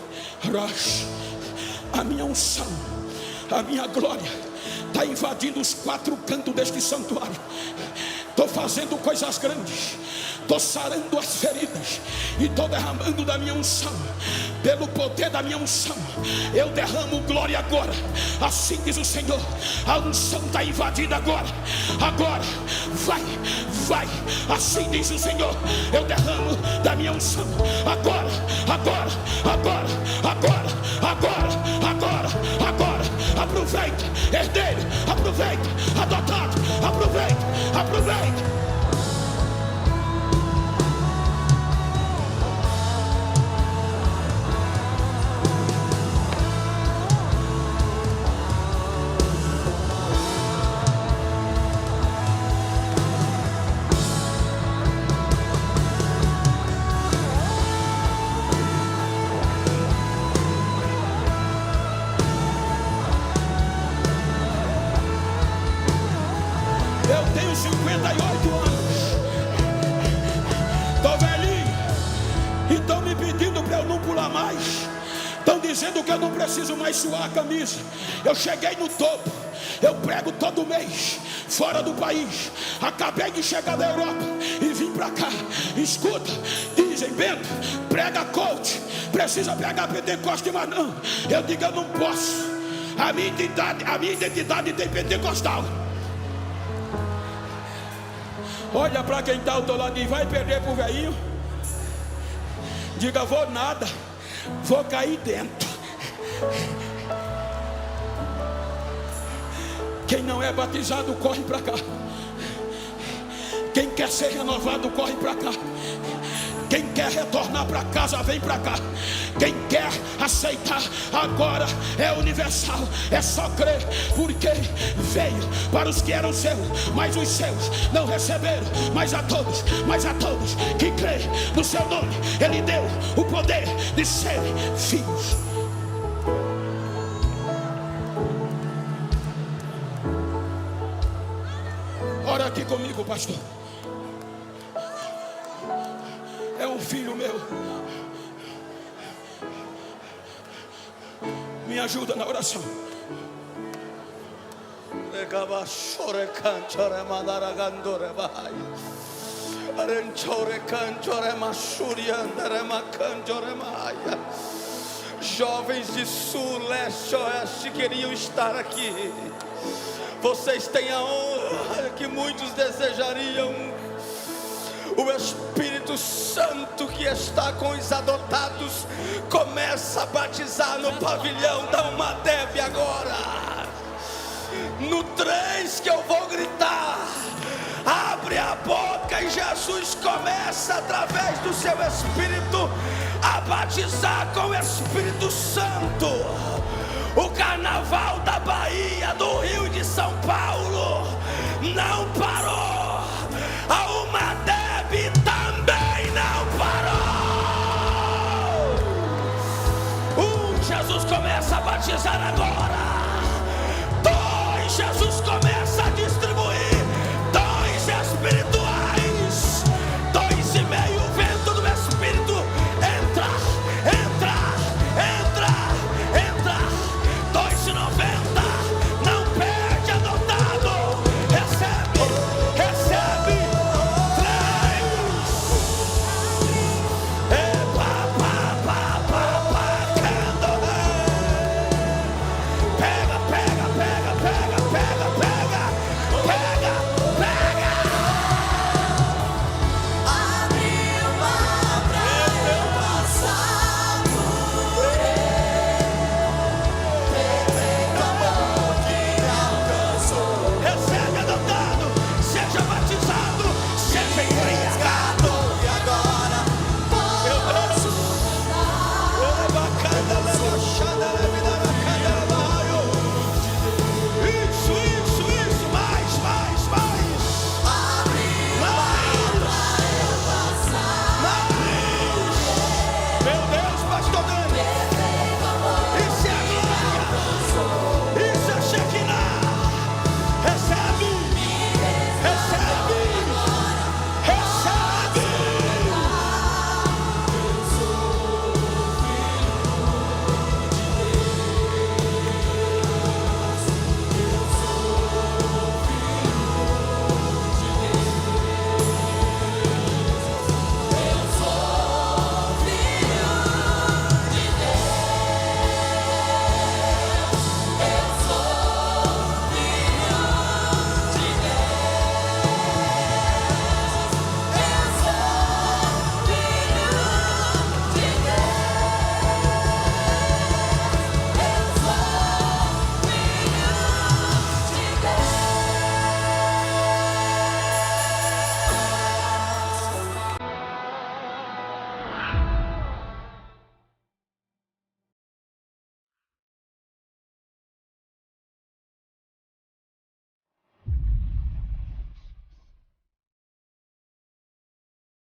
Rush. A minha unção, a minha glória está invadindo os 4 cantos deste santuário. Estou fazendo coisas grandes. Estou sarando as feridas. E estou derramando da minha unção. Pelo poder da minha unção, eu derramo glória agora. Assim diz o Senhor. A unção está invadida agora. Agora, vai. Assim diz o Senhor. Eu derramo da minha unção. Agora. Aproveita, herdeiro. Aproveita, adotado. Aproveita. Eu tenho 58 anos. Estou velhinho. E estão me pedindo para eu não pular mais. Estão dizendo que eu não preciso mais suar a camisa. Eu cheguei no topo. Eu prego todo mês fora do país. Acabei de chegar da Europa e vim para cá. Escuta, dizem, Bento, prega coach. Precisa pregar Pentecoste, mas não. Eu digo, eu não posso. A minha identidade tem pentecostal. Olha para quem está ao teu lado e vai perder para o velhinho. Diga, vou nada, vou cair dentro. Quem não é batizado, corre para cá. Quem quer ser renovado, corre para cá. Quem quer retornar para casa, vem para cá. Quem quer aceitar agora é universal. É só crer, porque veio para os que eram seus, mas os seus não receberam. Mas a todos que creem no seu nome, Ele deu o poder de serem filhos. Ora aqui comigo, pastor. É um filho meu. Me ajuda na oração. Jovens de sul, leste, oeste queriam estar aqui. Vocês têm a honra que muitos desejariam. O Espírito Santo que está com os adotados começa a batizar no pavilhão da Umadeb agora. No 3 que eu vou gritar, abre a boca e Jesus começa através do seu Espírito a batizar com o Espírito Santo. O carnaval da Bahia, do Rio de São Paulo não parou. A Umadeb também não parou. Jesus começa a batizar agora. 2, Jesus começa a distribuir dons espirituais. 2,5, o vento do Espírito entra. 2,90, não perde, adotado. Recebe. 3. Recebe